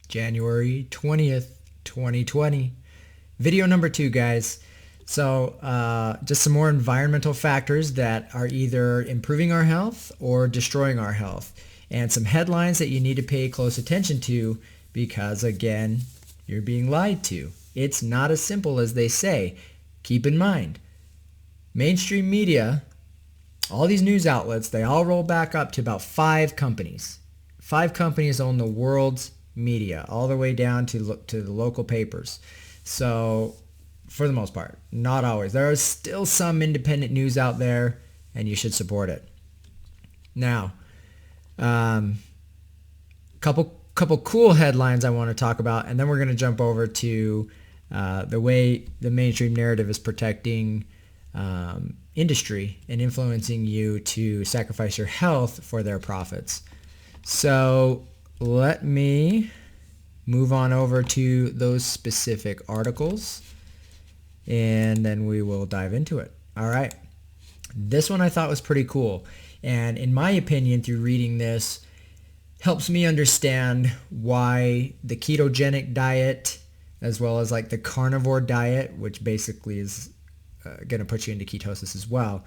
January 20th, 2020. Video number 2, guys. So just some more environmental factors that are either improving our health or destroying our health. And some headlines that you need to pay close attention to because, again, you're being lied to. It's not as simple as they say. Keep in mind, mainstream media, all these news outlets, they all roll back up to about 5 companies. 5 companies own the world's media, all the way down to the local papers. So for the most part, not always. There is still some independent news out there, and you should support it. Now, couple cool headlines I want to talk about, and then we're going to jump over to the way the mainstream narrative is protecting industry and influencing you to sacrifice your health for their profits. So let me move on over to those specific articles, and then we will dive into it. All right. This one I thought was pretty cool. And in my opinion, through reading this, helps me understand why the ketogenic diet, as well as like the carnivore diet, which basically is going to put you into ketosis as well,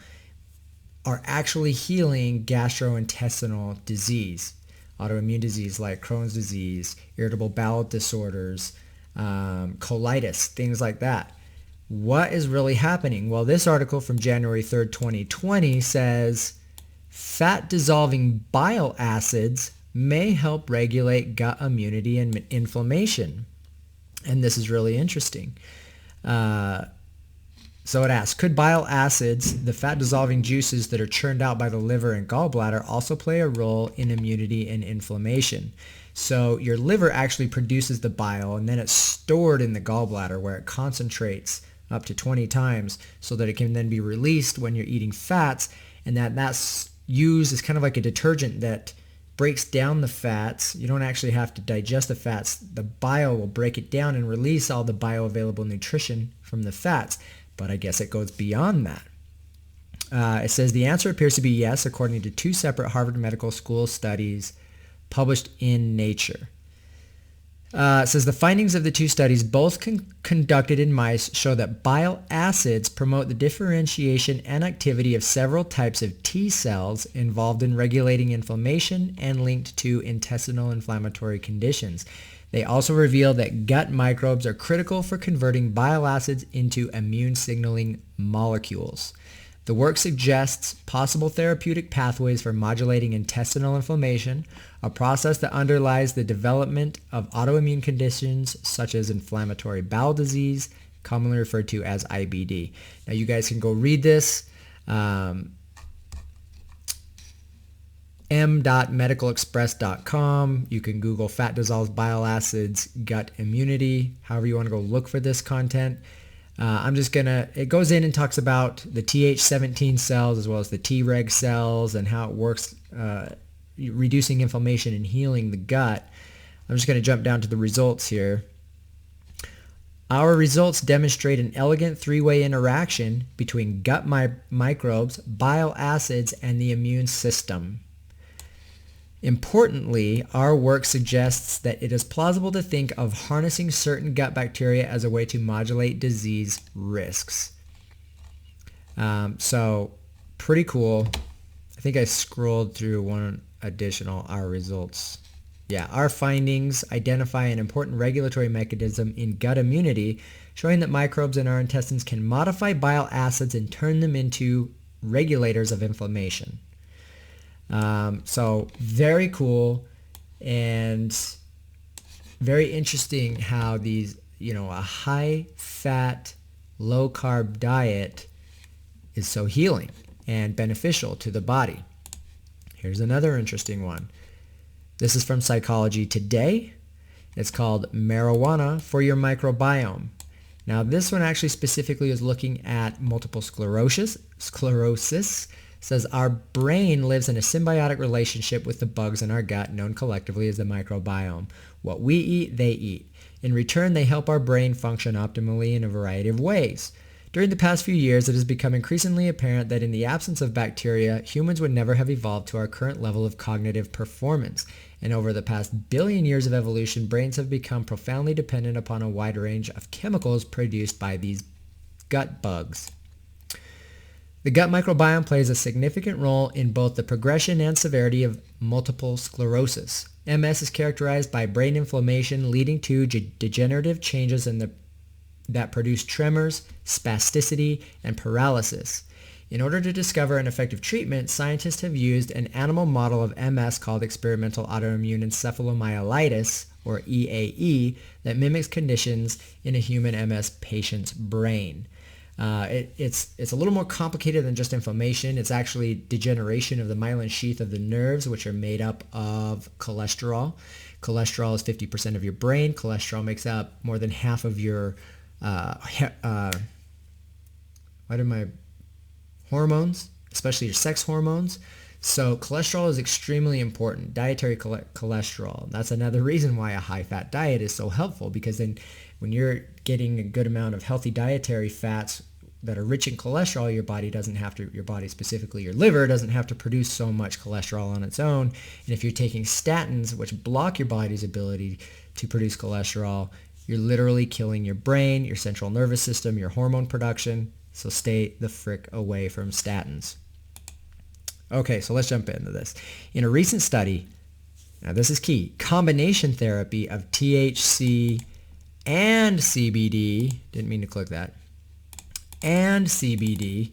are actually healing gastrointestinal disease, autoimmune disease like Crohn's disease, irritable bowel disorders, colitis, things like that. What is really happening? Well, this article from January 3rd, 2020 says fat-dissolving bile acids may help regulate gut immunity and inflammation. And this is really interesting. So it asks, could bile acids, the fat-dissolving juices that are churned out by the liver and gallbladder, also play a role in immunity and inflammation? So your liver actually produces the bile, and then it's stored in the gallbladder where it concentrates up to 20 times so that it can then be released when you're eating fats, and that's used as kind of like a detergent that breaks down the fats. You don't actually have to digest the fats. The bile will break it down and release all the bioavailable nutrition from the fats. But I guess it goes beyond that. It says the answer appears to be yes, according to 2 separate Harvard Medical School studies published in Nature. It says the findings of the 2 studies, both conducted in mice, show that bile acids promote the differentiation and activity of several types of T cells involved in regulating inflammation and linked to intestinal inflammatory conditions. They also reveal that gut microbes are critical for converting bile acids into immune signaling molecules. The work suggests possible therapeutic pathways for modulating intestinal inflammation, a process that underlies the development of autoimmune conditions such as inflammatory bowel disease, commonly referred to as IBD. Now you guys can go read this. m.medicalexpress.com. You can Google fat dissolved bile acids, gut immunity, however you want to go look for this content. It goes in and talks about the Th17 cells as well as the Treg cells and how it works, reducing inflammation and healing the gut. I'm just going to jump down to the results here. Our results demonstrate an elegant 3-way interaction between gut microbes, bile acids, and the immune system. Importantly, our work suggests that it is plausible to think of harnessing certain gut bacteria as a way to modulate disease risks. So pretty cool. I think I scrolled through one additional, our results. Yeah, our findings identify an important regulatory mechanism in gut immunity, showing that microbes in our intestines can modify bile acids and turn them into regulators of inflammation. So very cool and very interesting how these, a high fat, low carb diet is so healing and beneficial to the body. Here's another interesting one. This is from Psychology Today. It's called Marijuana for Your Microbiome. Now this one actually specifically is looking at multiple sclerosis. Says our brain lives in a symbiotic relationship with the bugs in our gut, known collectively as the microbiome. What we eat, they eat. In return, they help our brain function optimally in a variety of ways. During the past few years, it has become increasingly apparent that in the absence of bacteria, humans would never have evolved to our current level of cognitive performance. And over the past billion years of evolution, brains have become profoundly dependent upon a wide range of chemicals produced by these gut bugs. The gut microbiome plays a significant role in both the progression and severity of multiple sclerosis. MS is characterized by brain inflammation leading to degenerative changes that produce tremors, spasticity, and paralysis. In order to discover an effective treatment, scientists have used an animal model of MS called experimental autoimmune encephalomyelitis, or EAE, that mimics conditions in a human MS patient's brain. It's a little more complicated than just inflammation. It's actually degeneration of the myelin sheath of the nerves, which are made up of cholesterol. Cholesterol is 50% of your brain. Cholesterol makes up more than half of your hormones, especially your sex hormones. So cholesterol is extremely important, dietary cholesterol. That's another reason why a high-fat diet is so helpful, because then when you're getting a good amount of healthy dietary fats that are rich in cholesterol, your body specifically your liver doesn't have to produce so much cholesterol on its own. And if you're taking statins, which block your body's ability to produce cholesterol, you're literally killing your brain, your central nervous system, your hormone production. So stay the frick away from statins. Okay, so let's jump into this. In a recent study, now this is key, combination therapy of THC and CBD, didn't mean to click that, and CBD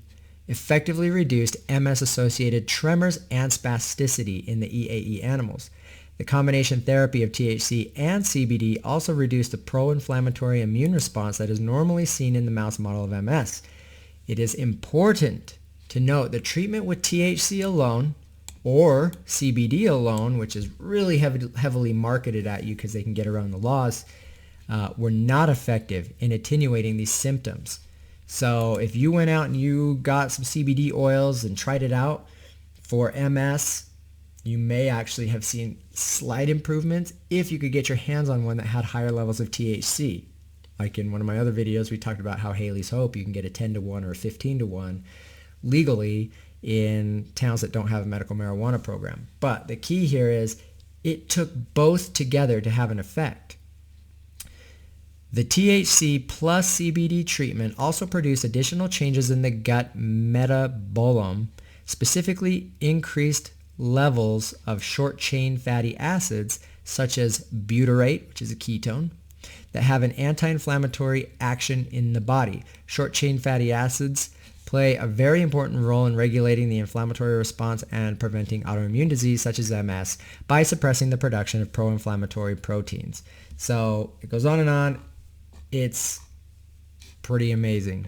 effectively reduced MS-associated tremors and spasticity in the EAE animals. The combination therapy of THC and CBD also reduced the pro-inflammatory immune response that is normally seen in the mouse model of MS. It is important to note that treatment with THC alone or CBD alone, which is really heavily marketed at you because they can get around the laws, were not effective in attenuating these symptoms. So if you went out and you got some CBD oils and tried it out for MS, you may actually have seen slight improvements if you could get your hands on one that had higher levels of THC. Like in one of my other videos, we talked about how Haley's Hope, you can get a 10-to-1 or a 15-to-1 legally in towns that don't have a medical marijuana program. But the key here is it took both together to have an effect. The THC plus CBD treatment also produced additional changes in the gut metabolome, specifically increased levels of short-chain fatty acids such as butyrate, which is a ketone, that have an anti-inflammatory action in the body. Short-chain fatty acids play a very important role in regulating the inflammatory response and preventing autoimmune disease such as MS by suppressing the production of pro-inflammatory proteins. So it goes on and on. It's pretty amazing.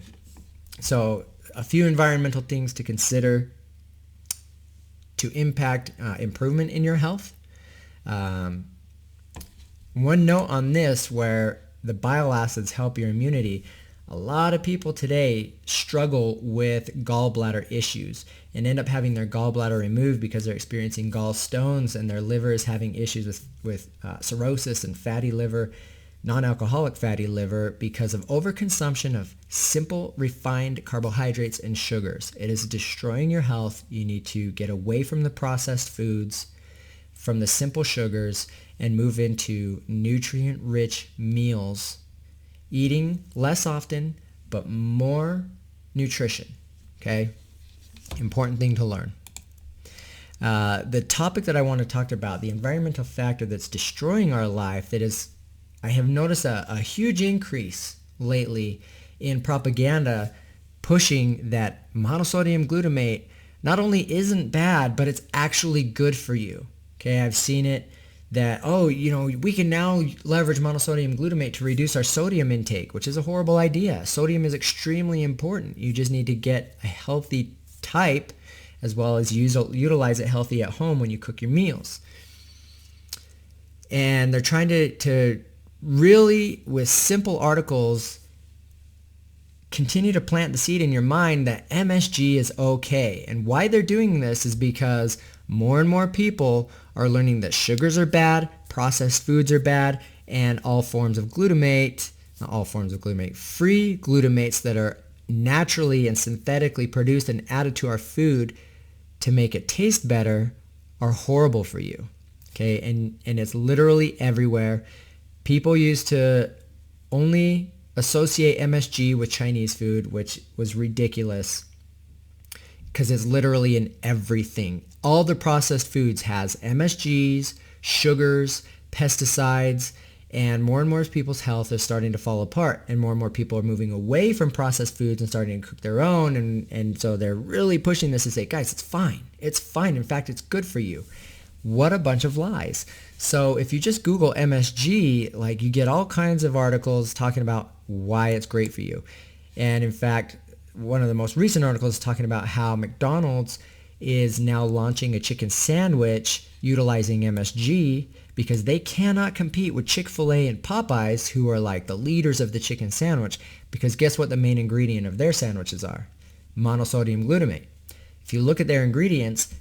So a few environmental things to consider to impact improvement in your health. One note on this, where the bile acids help your immunity, a lot of people today struggle with gallbladder issues and end up having their gallbladder removed because they're experiencing gallstones and their liver is having issues with cirrhosis and fatty liver, non-alcoholic fatty liver, because of overconsumption of simple refined carbohydrates and sugars. It is destroying your health. You need to get away from the processed foods, from the simple sugars, and move into nutrient-rich meals, eating less often but more nutrition. Okay, important thing to learn. The topic that I want to talk about, the environmental factor that's destroying our life, that is, I have noticed a huge increase lately in propaganda pushing that monosodium glutamate not only isn't bad, but it's actually good for you. Okay, I've seen it that, we can now leverage monosodium glutamate to reduce our sodium intake, which is a horrible idea. Sodium is extremely important. You just need to get a healthy type as well as utilize it healthy at home when you cook your meals. And they're trying to really, with simple articles, continue to plant the seed in your mind that MSG is okay. And why they're doing this is because more and more people are learning that sugars are bad, processed foods are bad, and all forms of glutamate, not all forms of glutamate, free glutamates that are naturally and synthetically produced and added to our food to make it taste better are horrible for you. Okay, and it's literally everywhere. People used to only associate MSG with Chinese food, which was ridiculous because it's literally in everything. All the processed foods has MSGs, sugars, pesticides, and more people's health is starting to fall apart, and more people are moving away from processed foods and starting to cook their own, and so they're really pushing this to say, guys, it's fine. It's fine. In fact, it's good for you. What a bunch of lies. So if you just Google MSG, like, you get all kinds of articles talking about why it's great for you. And in fact, one of the most recent articles is talking about how McDonald's is now launching a chicken sandwich utilizing MSG because they cannot compete with Chick-fil-A and Popeyes, who are like the leaders of the chicken sandwich, because guess what the main ingredient of their sandwiches are? Monosodium glutamate. If you look at their ingredients,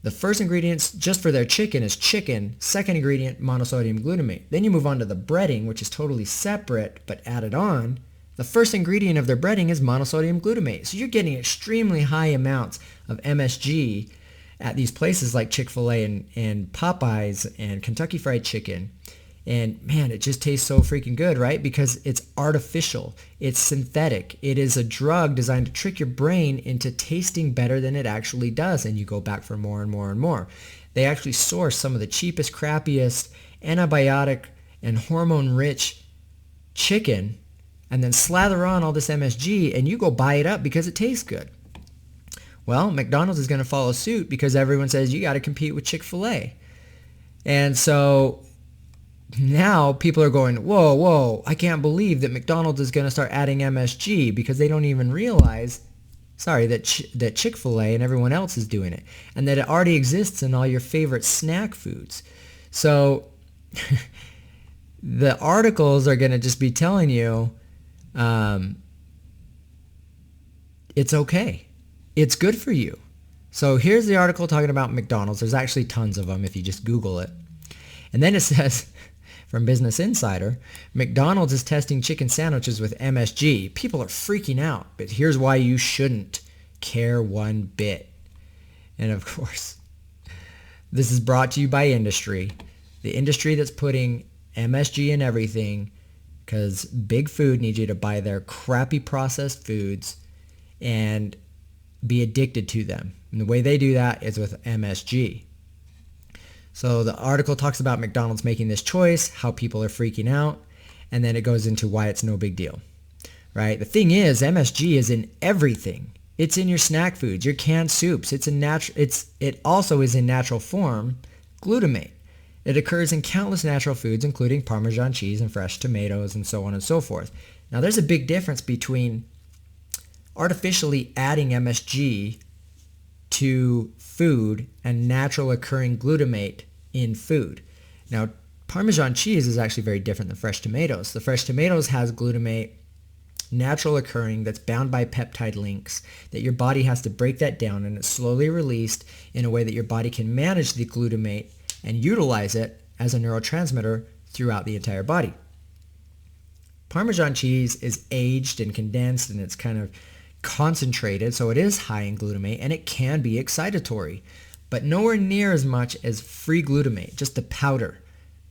the first ingredients just for their chicken is chicken. Second ingredient, monosodium glutamate. Then you move on to the breading, which is totally separate but added on. The first ingredient of their breading is monosodium glutamate. So you're getting extremely high amounts of MSG at these places like Chick-fil-A and Popeyes and Kentucky Fried Chicken. And man, it just tastes so freaking good, right? Because it's artificial. It's synthetic. It is a drug designed to trick your brain into tasting better than it actually does. And you go back for more and more and more. They actually source some of the cheapest, crappiest, antibiotic and hormone-rich chicken and then slather on all this MSG, and you go buy it up because it tastes good. Well, McDonald's is going to follow suit because everyone says you got to compete with Chick-fil-A. And so now people are going, whoa, I can't believe that McDonald's is going to start adding MSG, because they don't even realize, that Chick-fil-A and everyone else is doing it, and that it already exists in all your favorite snack foods. So the articles are going to just be telling you, it's okay. It's good for you. So here's the article talking about McDonald's. There's actually tons of them if you just Google it. And then it says, from Business Insider, McDonald's is testing chicken sandwiches with MSG. People are freaking out, but here's why you shouldn't care one bit. And of course, this is brought to you by industry. The industry that's putting MSG in everything, because big food needs you to buy their crappy processed foods and be addicted to them. And the way they do that is with MSG. So the article talks about McDonald's making this choice, how people are freaking out, and then it goes into why it's no big deal, right? The thing is, MSG is in everything. It's in your snack foods, your canned soups. It also is in natural form, glutamate. It occurs in countless natural foods, including Parmesan cheese and fresh tomatoes and so on and so forth. Now, there's a big difference between artificially adding MSG to food and natural occurring glutamate in food. Now, Parmesan cheese is actually very different than fresh tomatoes. The fresh tomatoes has glutamate, natural occurring, that's bound by peptide links, that your body has to break that down, and it's slowly released in a way that your body can manage the glutamate and utilize it as a neurotransmitter throughout the entire body. Parmesan cheese is aged and condensed, and it's kind of concentrated, so it is high in glutamate, and it can be excitatory, but nowhere near as much as free glutamate, just the powder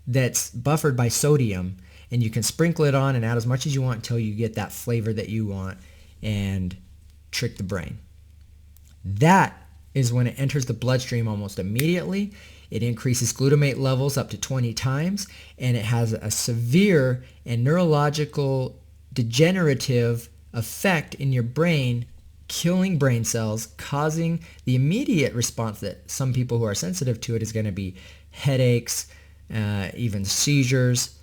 that's buffered by sodium, and you can sprinkle it on and add as much as you want until you get that flavor that you want and trick the brain. That is when it enters the bloodstream almost immediately. It increases glutamate levels up to 20 times, and it has a severe and neurological degenerative effect in your brain, killing brain cells, causing the immediate response that some people who are sensitive to it is going to be headaches, even seizures.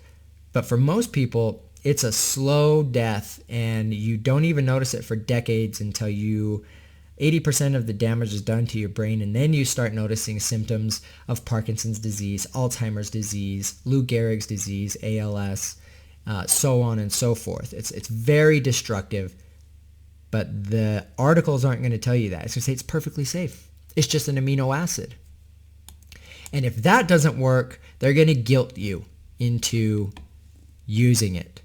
But for most people, it's a slow death, and you don't even notice it for decades until 80% of the damage is done to your brain, and then you start noticing symptoms of Parkinson's disease, Alzheimer's disease, Lou Gehrig's disease, ALS, so on and so forth. It's very destructive, but the articles aren't going to tell you that. It's going to say it's perfectly safe. It's just an amino acid. And if that doesn't work, they're going to guilt you into using it.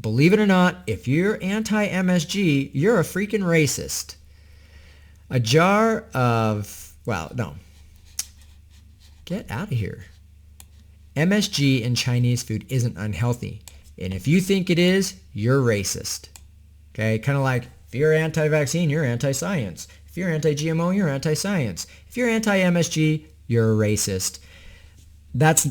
Believe it or not, if you're anti-MSG, you're a freaking racist. A jar of, well, no. Get out of here. MSG in Chinese food isn't unhealthy. And if you think it is, you're racist. Okay, kind of like if you're anti-vaccine, you're anti-science. If you're anti-GMO, you're anti-science. If you're anti-MSG, you're a racist. That's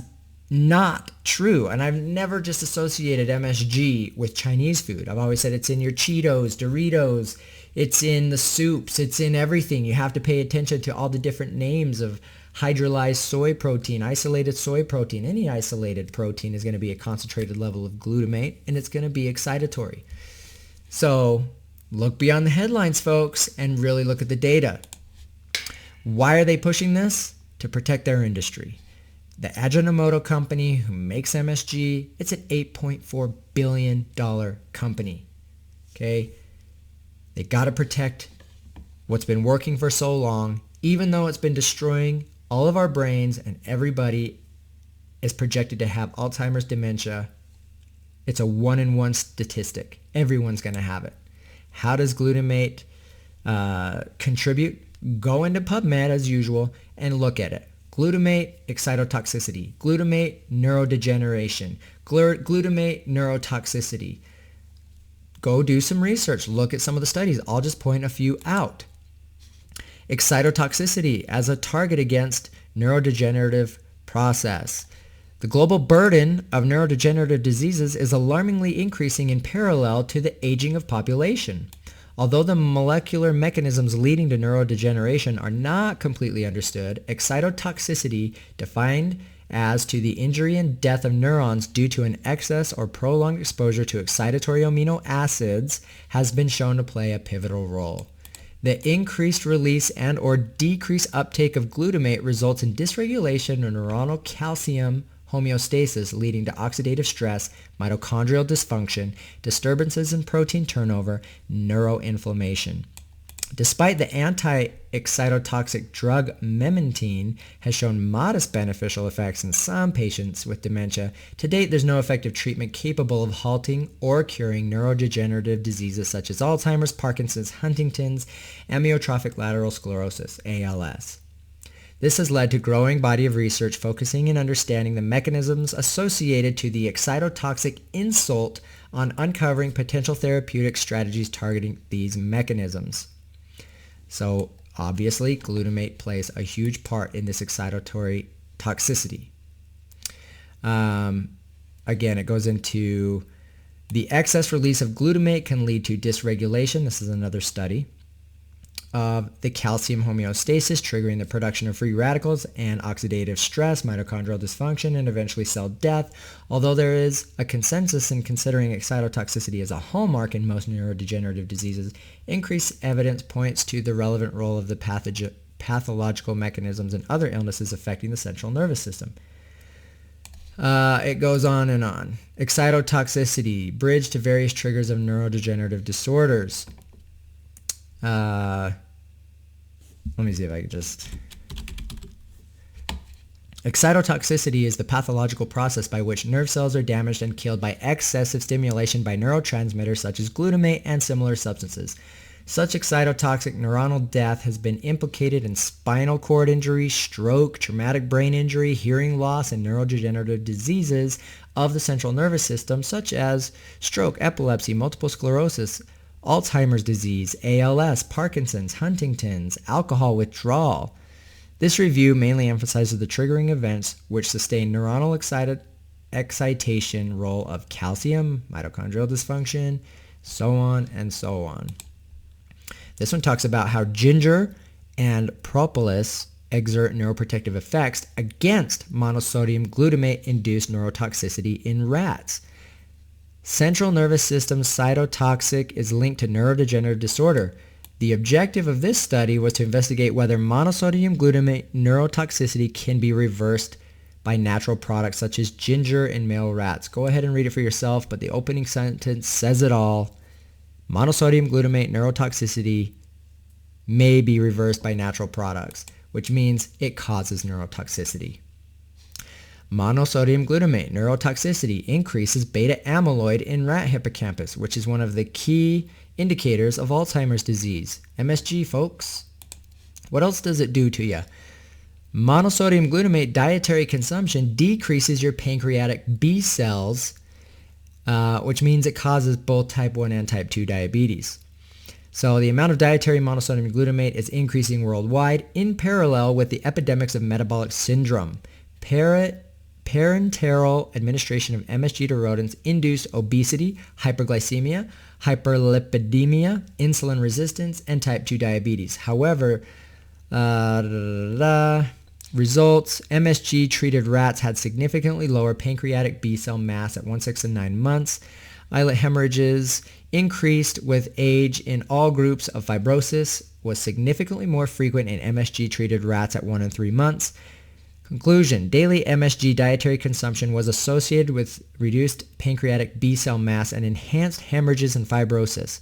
not true. And I've never just associated MSG with Chinese food. I've always said it's in your Cheetos, Doritos, it's in the soups, it's in everything. You have to pay attention to all the different names of hydrolyzed soy protein, isolated soy protein. Any isolated protein is going to be a concentrated level of glutamate, and it's going to be excitatory. So look beyond the headlines, folks, and really look at the data. Why are they pushing this? To protect their industry. The Ajinomoto company who makes MSG, it's an $8.4 billion company. Okay? They got to protect what's been working for so long, even though it's been destroying all of our brains and everybody is projected to have Alzheimer's, dementia. It's a 1 in 1 statistic. Everyone's going to have it. How does glutamate contribute? Go into PubMed as usual and look at it. Glutamate, excitotoxicity. Glutamate, neurodegeneration. Glutamate, neurotoxicity. Go do some research. Look at some of the studies. I'll just point a few out. Excitotoxicity as a target against neurodegenerative process. The global burden of neurodegenerative diseases is alarmingly increasing in parallel to the aging of population. Although the molecular mechanisms leading to neurodegeneration are not completely understood, excitotoxicity, defined as to the injury and death of neurons due to an excess or prolonged exposure to excitatory amino acids, has been shown to play a pivotal role. The increased release and or decreased uptake of glutamate results in dysregulation of neuronal calcium homeostasis, leading to oxidative stress, mitochondrial dysfunction, disturbances in protein turnover, neuroinflammation. Despite the anti-excitotoxic drug memantine has shown modest beneficial effects in some patients with dementia, to date there's no effective treatment capable of halting or curing neurodegenerative diseases such as Alzheimer's, Parkinson's, Huntington's, amyotrophic lateral sclerosis, ALS. This has led to a growing body of research focusing and understanding the mechanisms associated to the excitotoxic insult on uncovering potential therapeutic strategies targeting these mechanisms. So obviously, glutamate plays a huge part in this excitatory toxicity. Again, it goes into the excess release of glutamate can lead to dysregulation. This is another study of the calcium homeostasis, triggering the production of free radicals and oxidative stress, mitochondrial dysfunction, and eventually cell death. Although there is a consensus in considering excitotoxicity as a hallmark in most neurodegenerative diseases, increased evidence points to the relevant role of the pathological mechanisms in other illnesses affecting the central nervous system. It goes on and on. Excitotoxicity, bridge to various triggers of neurodegenerative disorders. Let me see if I can just... Excitotoxicity is the pathological process by which nerve cells are damaged and killed by excessive stimulation by neurotransmitters such as glutamate and similar substances. Such excitotoxic neuronal death has been implicated in spinal cord injury, stroke, traumatic brain injury, hearing loss, and neurodegenerative diseases of the central nervous system such as stroke, epilepsy, multiple sclerosis, Alzheimer's disease, ALS, Parkinson's, Huntington's, alcohol withdrawal. This review mainly emphasizes the triggering events which sustain neuronal excitation role of calcium, mitochondrial dysfunction, so on and so on. This one talks about how ginger and propolis exert neuroprotective effects against monosodium glutamate-induced neurotoxicity in rats. Central nervous system cytotoxic is linked to neurodegenerative disorder. The objective of this study was to investigate whether monosodium glutamate neurotoxicity can be reversed by natural products such as ginger in male rats. Go ahead and read it for yourself, but the opening sentence says it all. Monosodium glutamate neurotoxicity may be reversed by natural products, which means it causes neurotoxicity. Monosodium glutamate neurotoxicity increases beta amyloid in rat hippocampus, which is one of the key indicators of Alzheimer's disease. MSG, folks. What else does it do to you? Monosodium glutamate dietary consumption decreases your pancreatic B cells, which means it causes both type 1 and type 2 diabetes. So the amount of dietary monosodium glutamate is increasing worldwide in parallel with the epidemics of metabolic syndrome. Parenteral administration of MSG to rodents induced obesity, hyperglycemia, hyperlipidemia, insulin resistance, and type 2 diabetes. However, results, MSG treated rats had significantly lower pancreatic B cell mass at 1, 6, and 9 months. Islet hemorrhages increased with age in all groups of fibrosis, was significantly more frequent in MSG treated rats at 1 and 3 months. Conclusion, daily MSG dietary consumption was associated with reduced pancreatic B cell mass and enhanced hemorrhages and fibrosis.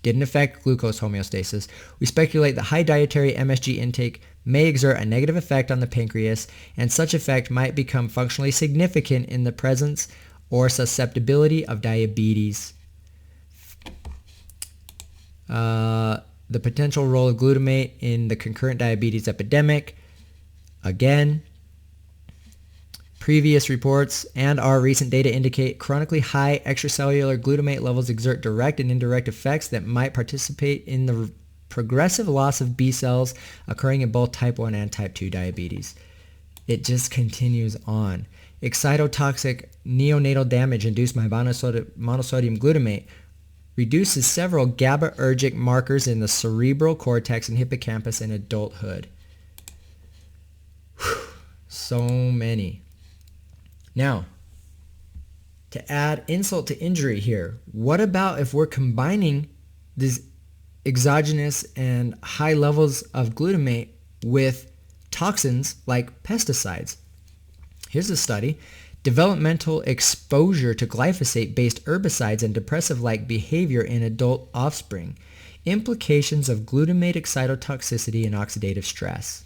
Didn't affect glucose homeostasis. We speculate that high dietary MSG intake may exert a negative effect on the pancreas, and such effect might become functionally significant in the presence or susceptibility of diabetes. The potential role of glutamate in the concurrent diabetes epidemic. Again, previous reports and our recent data indicate chronically high extracellular glutamate levels exert direct and indirect effects that might participate in the progressive loss of B cells occurring in both type 1 and type 2 diabetes. It just continues on. Excitotoxic neonatal damage induced by monosodium glutamate reduces several GABAergic markers in the cerebral cortex and hippocampus in adulthood. So many. Now, to add insult to injury here, what about if we're combining these exogenous and high levels of glutamate with toxins like pesticides? Here's a study. Developmental exposure to glyphosate-based herbicides and depressive-like behavior in adult offspring. Implications of glutamate excitotoxicity and oxidative stress.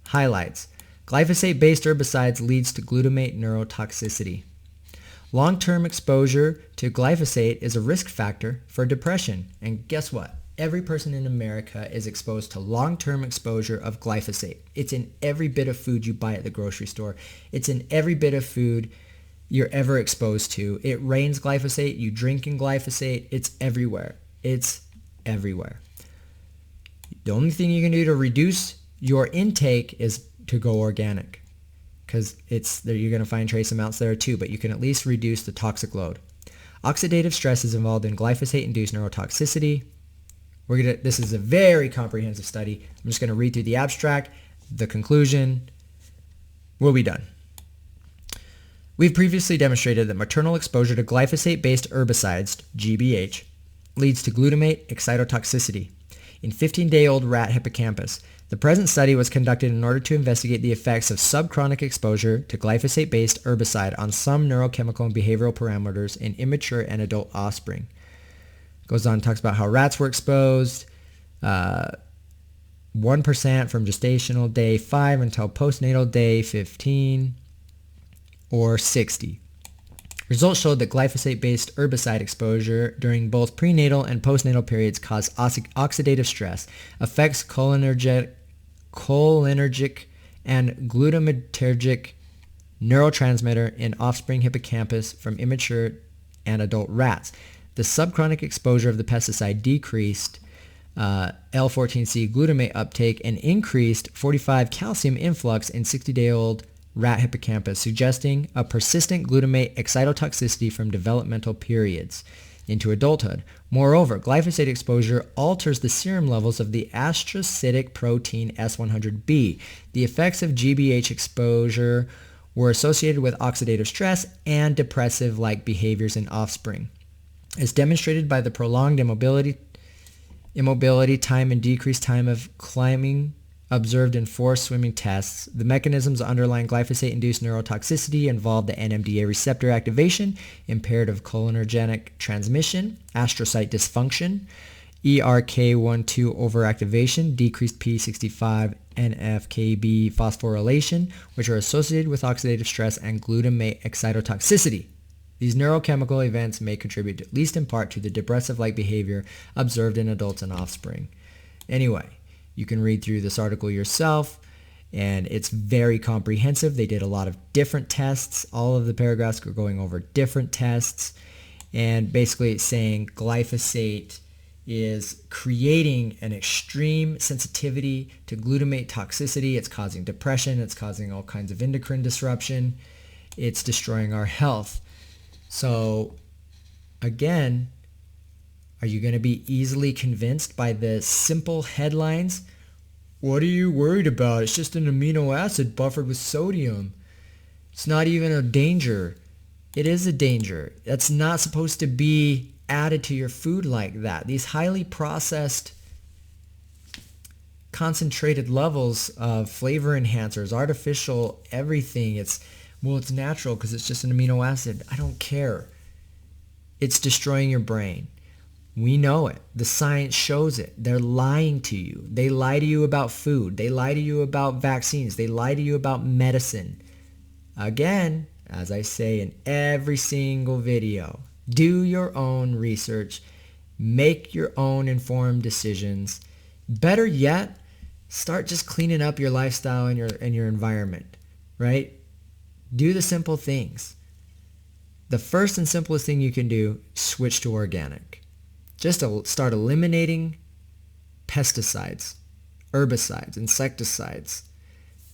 Highlights. Glyphosate-based herbicides leads to glutamate neurotoxicity. Long-term exposure to glyphosate is a risk factor for depression. And guess what? Every person in America is exposed to long-term exposure of glyphosate. It's in every bit of food you buy at the grocery store. It's in every bit of food you're ever exposed to. It rains glyphosate. You drink in glyphosate. It's everywhere. It's everywhere. The only thing you can do to reduce your intake is to go organic, because you're going to find trace amounts there too, but you can at least reduce the toxic load. Oxidative stress is involved in glyphosate-induced neurotoxicity. This is a very comprehensive study. I'm just going to read through the abstract, the conclusion. We'll be done. We've previously demonstrated that maternal exposure to glyphosate-based herbicides, GBH, leads to glutamate excitotoxicity in 15-day-old rat hippocampus. The present study was conducted in order to investigate the effects of subchronic exposure to glyphosate-based herbicide on some neurochemical and behavioral parameters in immature and adult offspring. Goes on and talks about how rats were exposed, 1% from gestational day 5 until postnatal day 15 or 60. Results showed that glyphosate-based herbicide exposure during both prenatal and postnatal periods caused oxidative stress, affects cholinergic and glutamatergic neurotransmitter in offspring hippocampus from immature and adult rats. The subchronic exposure of the pesticide decreased L14C glutamate uptake and increased 45 calcium influx in 60-day-old rat hippocampus, suggesting a persistent glutamate excitotoxicity from developmental periods into adulthood. Moreover, glyphosate exposure alters the serum levels of the astrocytic protein S100B. The effects of GBH exposure were associated with oxidative stress and depressive-like behaviors in offspring. As demonstrated by the prolonged immobility time and decreased time of climbing observed in forced swimming tests, the mechanisms underlying glyphosate-induced neurotoxicity involve the NMDA receptor activation, imperative cholinergic transmission, astrocyte dysfunction, ERK12 overactivation, decreased P65 NF-κB phosphorylation, which are associated with oxidative stress and glutamate excitotoxicity. These neurochemical events may contribute, at least in part, to the depressive-like behavior observed in adults and offspring. Anyway, you can read through this article yourself, and it's very comprehensive. They did a lot of different tests. All of the paragraphs are going over different tests, and basically it's saying glyphosate is creating an extreme sensitivity to glutamate toxicity. It's causing depression. It's causing all kinds of endocrine disruption. It's destroying our health. So again, are you going to be easily convinced by the simple headlines? What are you worried about? It's just an amino acid buffered with sodium. It's not even a danger. It is a danger. That's not supposed to be added to your food like that. These highly processed, concentrated levels of flavor enhancers, artificial everything. It's natural because it's just an amino acid. I don't care. It's destroying your brain. We know it. The science shows it. They're lying to you. They lie to you about food. They lie to you about vaccines. They lie to you about medicine. Again, as I say in every single video, do your own research. Make your own informed decisions. Better yet, start just cleaning up your lifestyle and your environment, right? Do the simple things. The first and simplest thing you can do, switch to organic. Just to start eliminating pesticides, herbicides, insecticides.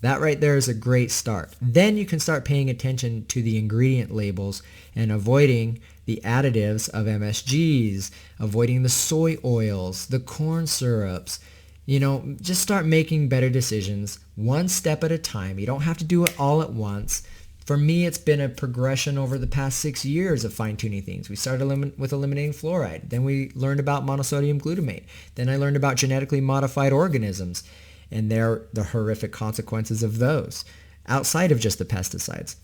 That right there is a great start. Then you can start paying attention to the ingredient labels and avoiding the additives of MSGs, avoiding the soy oils, the corn syrups. Just start making better decisions one step at a time. You don't have to do it all at once. For me, it's been a progression over the past 6 years of fine-tuning things. We started with eliminating fluoride. Then we learned about monosodium glutamate. Then I learned about genetically modified organisms and the horrific consequences of those outside of just the pesticides.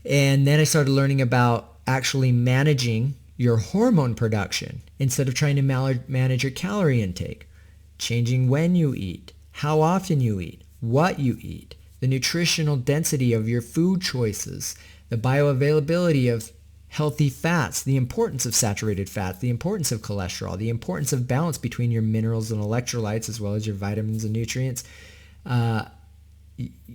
And then I started learning about actually managing your hormone production instead of trying to manage your calorie intake, changing when you eat, how often you eat, what you eat, the nutritional density of your food choices, the bioavailability of healthy fats, the importance of saturated fats, the importance of cholesterol, the importance of balance between your minerals and electrolytes as well as your vitamins and nutrients.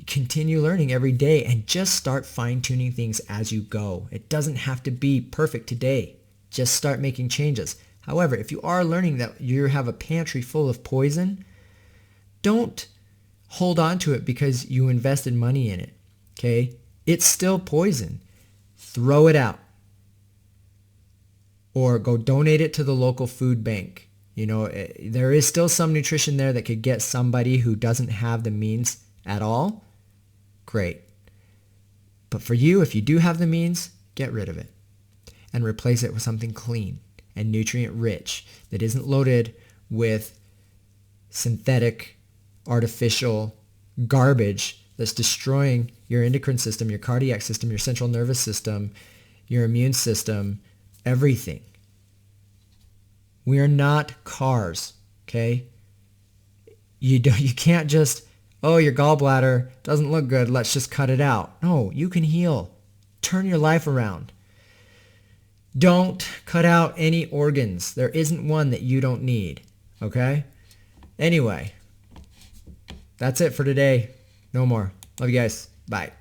Continue learning every day and just start fine-tuning things as you go. It doesn't have to be perfect today. Just start making changes. However, if you are learning that you have a pantry full of poison, don't hold on to it because you invested money in it, okay? It's still poison. Throw it out. Or go donate it to the local food bank. There is still some nutrition there that could get somebody who doesn't have the means at all. Great. But for you, if you do have the means, get rid of it and replace it with something clean and nutrient rich that isn't loaded with synthetic, artificial garbage that's destroying your endocrine system, your cardiac system, your central nervous system, your immune system, everything. We are not cars, okay? You can't just, your gallbladder doesn't look good, let's just cut it out. No, you can heal. Turn your life around. Don't cut out any organs. There isn't one that you don't need, okay? Anyway, that's it for today. No more. Love you guys. Bye.